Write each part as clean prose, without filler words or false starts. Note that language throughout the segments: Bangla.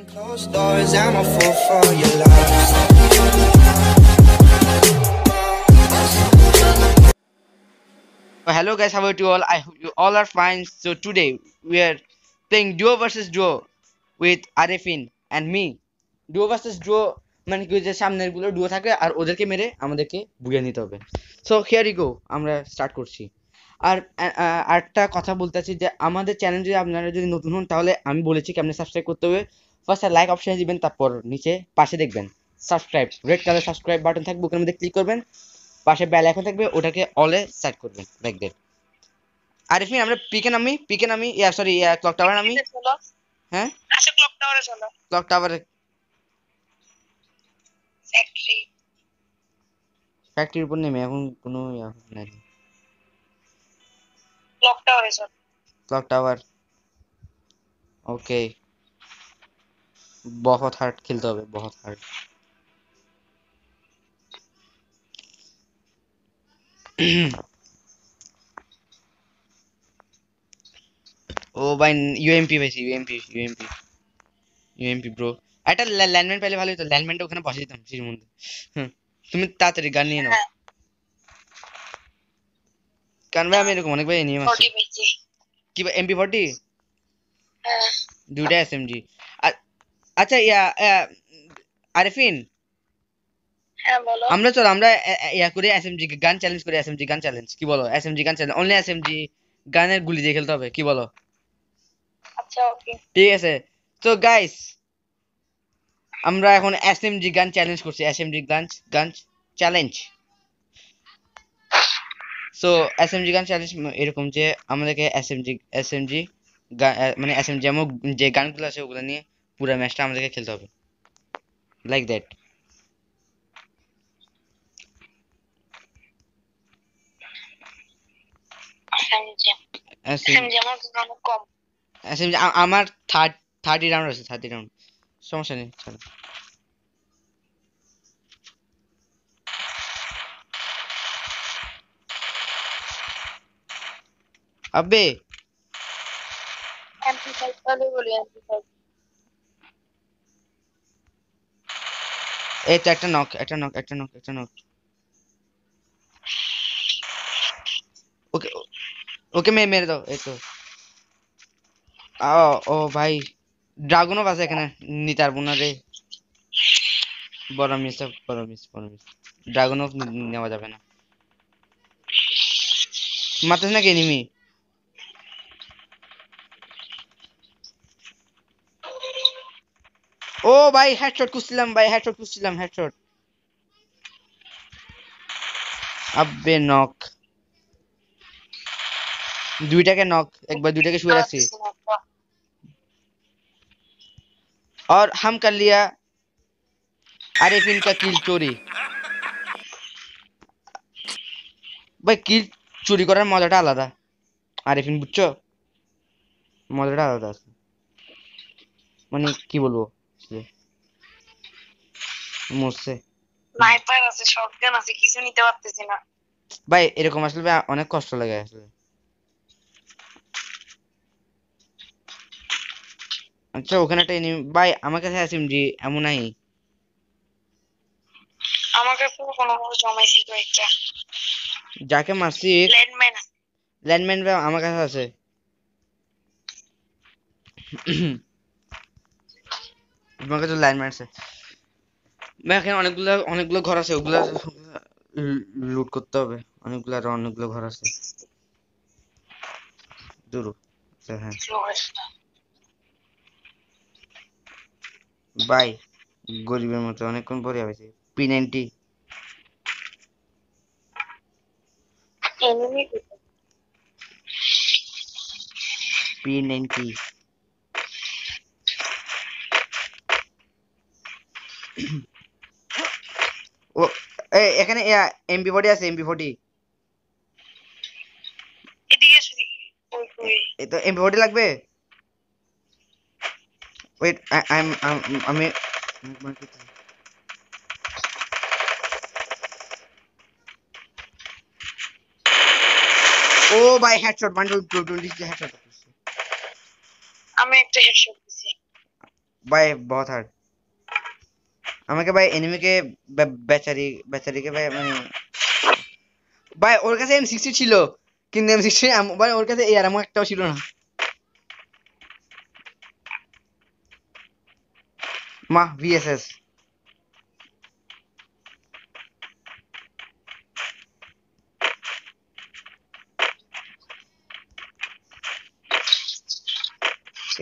Closed doors, I'm a fool for your love. Hello guys, how are you all? I hope you all are fine. So today we are playing duo versus duo with Arifin and me. Duo versus duo মানে কি যে সামনের গুলো ডুও থাকে আর ওদেরকে মেরে আমাদেরকে বুঝিয়ে নিতে হবে। সো হিয়ার ইউ গো, আমরা স্টার্ট করছি। আর আরেকটা কথা বলতে চাচ্ছি যে আমাদের চ্যানেল যদি আপনারা যদি নতুন হন তাহলে আমি বলেছি কি আপনি সাবস্ক্রাইব করতে হবে। ফার্স্ট লাইক অপশনে দিবেন, তারপর নিচে পাশে দেখবেন subscribe, red colour subscribe button থাকবে, ওখানে মধ্যে ক্লিক করবেন, পাশে বেল আইকন থাকবে, ওটাকে অলে সেট করবেন লাইক দ্যাট। আরিফিন আমরা পিকে নামি সরি ক্লক টাওয়ার নামি। হ্যাঁ আচ্ছা, ক্লক টাওয়ারে চলো। ক্লক টাওয়ারে ফ্যাক্টরির উপর নেমে এখন কোনো নাই। ক্লক টাওয়ারে চলো। ক্লক টাওয়ার ওকে। বহুত হার্ড খেলতে হবে, বহুত হার্ড। ও ভাই ইউএমপি পাইছি, ইউএমপি ব্রো। একটা ল্যান্ডম্যান পেলে ভালো হতো, ল্যান্ডম্যানটা ওখানে বসে দিতাম সিঁড়ির মধ্যে। তুমি তাড়াতাড়ি গান নিয়ে নাও। কারণ ভাই আমি এরকম অনেক ভাই নিয়ে আসছি। কি MP40? দুইটা SMG। আচ্ছা আরিফিন, হ্যাঁ বলো। আমরা ইয়া করে SMG গান চ্যালেঞ্জ করি, SMG গান চ্যালেঞ্জ, কি বলো? SMG গান চ্যালেঞ্জ, অনলি SMG গানের গুলি দিয়ে খেলতে হবে, কি বলো? আচ্ছা ওকে, ঠিক আছে। তো গাইস আমরা এখন SMG গান চ্যালেঞ্জ করছি, SMG গান চ্যালেঞ্জ। সো SMG গান চ্যালেঞ্জ এরকম যে আমাদেরকে SMG মানে SMG যেমন যে গানগুলো আছে ওগুলো নিয়ে পুরো ম্যাচটা আমাদেরকে খেলতে হবে লাইক দ্যাট। SMG আমার 30 রাউন্ড আছে, 30 রাউন্ড, সমস্যা নেই চলো। আবে MP5 তাহলে বলি MP5। এই তো একটা নক। ওকে ওকে মেরে দাও, এই তো। ও ভাই ড্রাগনও আছে এখানে, নিতে পারবো না রে। বড় মিস ড্রাগনও নেওয়া যাবে না। মারতেছ নাকি এনিমি? ও ভাই হেডশট খুঁজছিলাম হেডশট। আবে নক, দুইটাকে নক, একবার দুইটাকে শুয়ে রাখছি। और हम कर लिया आरिफिन का किल चोरी। ভাই কিল চুরি করার মজাটা আলাদা, আরিফিন বুঝছো? মজাটা আলাদা আছে, মানে কি বলবো, মরছে। স্নাইপার আছে, শটগান আছে, কিছু নিতে পারতেছি না ভাই এরকম আসলে ভাই অনেক কষ্ট লাগে আসলে। আচ্ছা ওখানে একটা এনিমি ভাই, আমার কাছে SMG এমন নাই। আমার কাছে কোনো জমাইছি কয়েকটা। যাকে মারছি ল্যান্ডম্যান ভাই আমার কাছে আছে। আমার কাছে ল্যান্ডম্যান আছে ভাই, এখানে অনেকগুলো ঘর আছে, ওগুলা লুট করতে হবে। অনেকগুলো ঘর আছে দূর। হ্যাঁ ভাই গরিবের মতো অনেকক্ষণ পরে হয়েছে। P90 এনিমি P90 ও এখানে MP40 আছে, MP40। এদিকে এসে দেখি। এই তো MP40 লাগবে। ওয়েট আমি ও ভাই হেডশট 120 হেডশট। আমি একটা হেডশট দিছি। ভাই বহুত হার্ড আমাকে ভাই এনিমিকে বেচারিকে ভাই মানে ভাই ওর কাছে M60 ছিল কিন্তু M60 ভাই ওর কাছে এআর এমন একটাও ছিল না মা ভিএসএস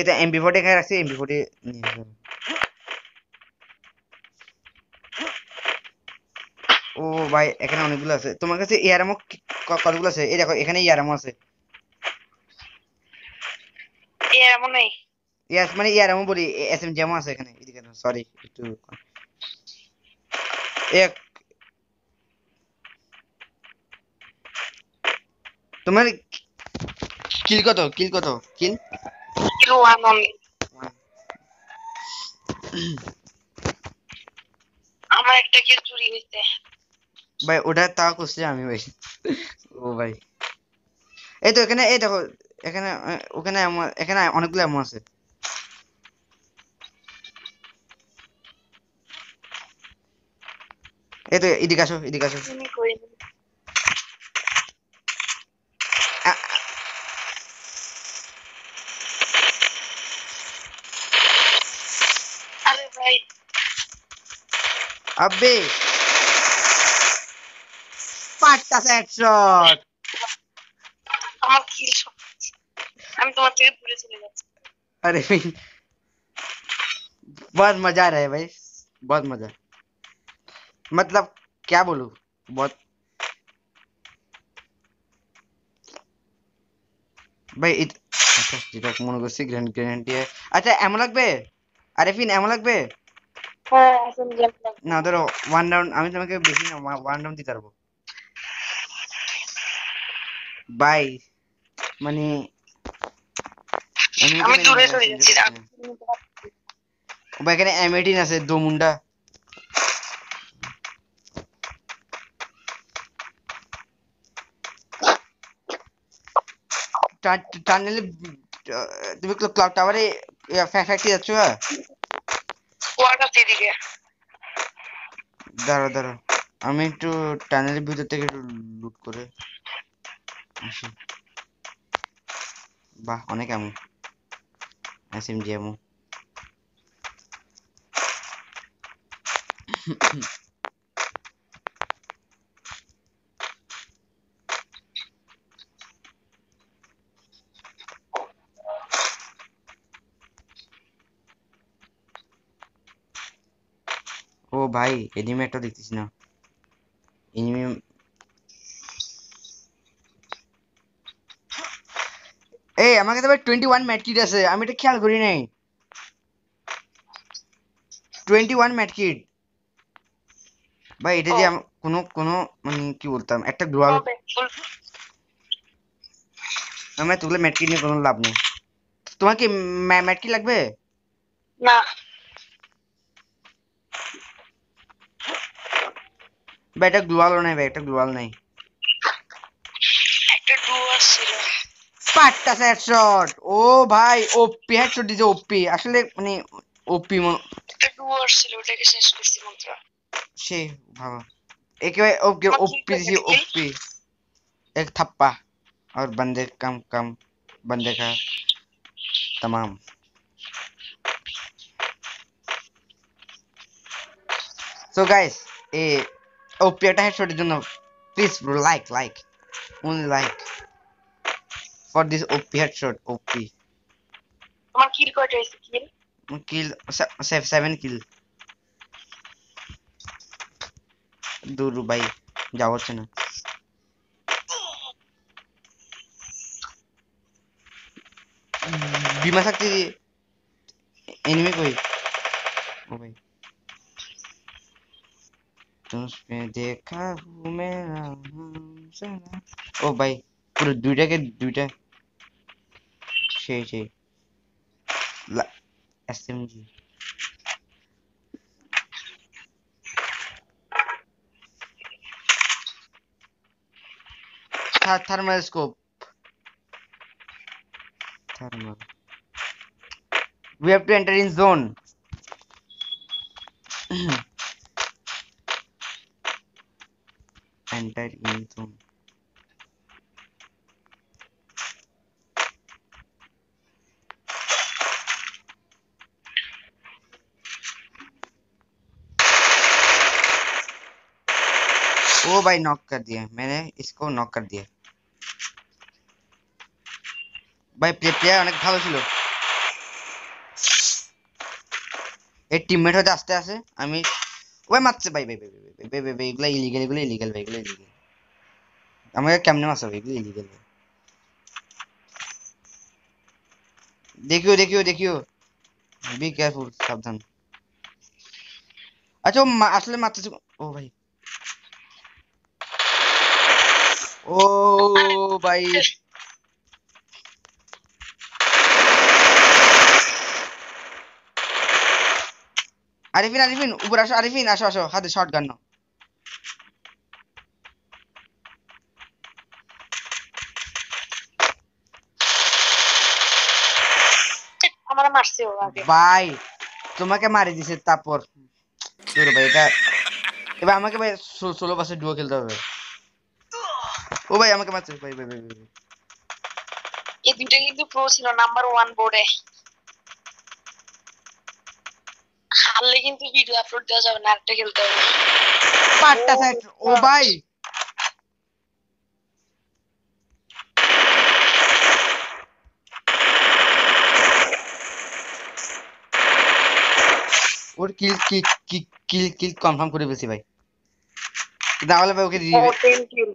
এটা MP40 এখানে রাখছি MP40 নিয়ে যাবো। ও ভাই এখানে অনেকগুলো আছে তোমার কাছে এআর এমন কতগুলো আছে এই দেখো এখানে এআর এমন আছে এমন নেই। ইয়াস মানে এআর এমন বলি SMG এমন আছে এখানে এদিকে সরি একটু এক তোমার কিল কত কিল কিলো ওয়ান অনলি। আমার একটা কিল চুরি হইছে। ভাই ওটা তাও করছি আমি ভাই ও ভাই এই তো এখানে এই দেখো এখানে ওখানে এখানে অনেকগুলো এমন আছে এই তো এদিকে আসো তুমি কই? আ- আরে ভাই আব্বে পাঁচটা হেডশট আমার কিল সব। আমি তোমার থেকে দূরে চলে যাচ্ছি। अरे भाई बहुत मजा आ रहा है भाई बहुत मजा मतलब क्या बोलूं बहुत ভাই আচ্ছা যেটা মনে করছি গ্যারান্টি আচ্ছা এমন লাগবে আরেফিন এমন লাগবে হ্যাঁ এখন গেম না ধরো ওয়ান রাউন্ড আমি তোমাকে বেশি না ওয়ান রাউন্ড দিতে পারবো ভাই মানে আমি দূরে চলে যাচ্ছি। ভাই এখানে M18 আছে দো মুন্ডা টানেলে তুমি ক্লক টাওয়ারে ফ্যাক্টরি যাচ্ছ কুয়ার কাছে এদিকে। দাঁড়াও আমি একটু টানেলের ভিতর থেকে একটু লুট করে আসি বাহ অনেক আমু SMG আমু ও ভাই এনিমি একটা দেখতেছি না এনিমি এই আমার কাছে ভাই 21 ম্যাট কিট আছে আমি এটা খেয়াল করি নাই 21 ম্যাট কিট ভাই এটা যে কোনো মানে কি বলতাম একটা গ্লোয়াল আমার তুলে ম্যাট কিট নিয়ে কোনো লাভ নেই তোমার কি ম্যাট কিট লাগবে না ভাই এটা গ্লোয়ালও নাই ভাই এটা গ্লোয়াল নাই একটা ডুয়ার ছিল। পাঁচটা হেডশট ও ভাই ওপি হেডশট দিছে ওপি আসলে মানে ওপি একটা ডুয়ার ছিল ওটাকে শেষ করছি মাত্র। সে ভালো একেবারে ओके ओपी दिसी ओपी एक थप्पा और बंदे कम कम बंदे का तमाम so guys ए ओपी একটা হেডশটের জন্য please bro like only like for this OP headshot OP আমার কিল কয়টা হইছে কিল? kill 7 kill দূর ভাই যাওয়া হচ্ছে না बीमा शक्ति एनिमी कोई ओ भाई तुझपे देखा हूँ मेरा सना ओ भाई পুরো দুইটা সেই SMG thermal scope thermal we have to enter in zone Enter in zone. ओ भाई नॉक कर दिया मैंने, इसको नॉक कर दिया ভাই। প্লেয়ার অনেক ভালো ছিল। এই টিমমেট হতে আসতে আসে আমি ওই মারছে ভাই ভাই ভাই ভাই ভাই ভাই ভাই এগুলো ইলিগাল, এগুলো ইলিগাল ভাই, এগুলো ইলিগাল। আমাকে কেমনে মারছে ভাই, এগুলো ইলিগাল ভাই। দেখিও দেখিও দেখিও, বি কেয়ারফুল, সাবধান। আচ্ছা ও আসলে মারতেছে। ও ভাই, ও ভাই আরিফিন, আরিফিন উপর আসো, আরিফিন আসো আসো, হাতে শর্ট গান নাও। আমার মারছে ও আগে। ভাই তোমাকে মারি দিছে তারপর ধরো ভাই এটা। এবার আমাকে ভাই 16 ডুও খেলতে হবে। ও ভাই আমাকে মারছে ভাই ভাই ভাই ভাই। এই দুইটা কিন্তু প্রো ছিল, নাম্বার 1 বোর্ডে। হারলে কিন্তু ভিডিও আপলোড দেওয়া যাবে না, আরেকটা খেলতে হবে। পাঁচটা সাইড। ও ভাই ওর কিল কিল কিল কিল কনফার্ম করে ফেলছি ভাই, তাহলে ভাই ওকে দিয়ে দিবে। 10 কিল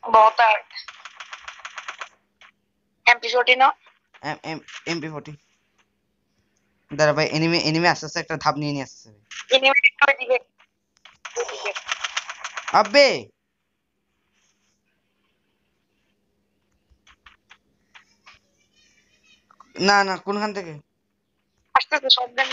बहुत है। MP40 না, MP40 দাঁড়া ভাই, এনিমি এনিমি আস্তে আস্তে একটা ধাপ নিয়ে নিয়ে আসছে ভাই। এনিমি একটু এদিকে এদিকে। আবে না না কোনখান থেকে আস্তে আস্তে সব দেন।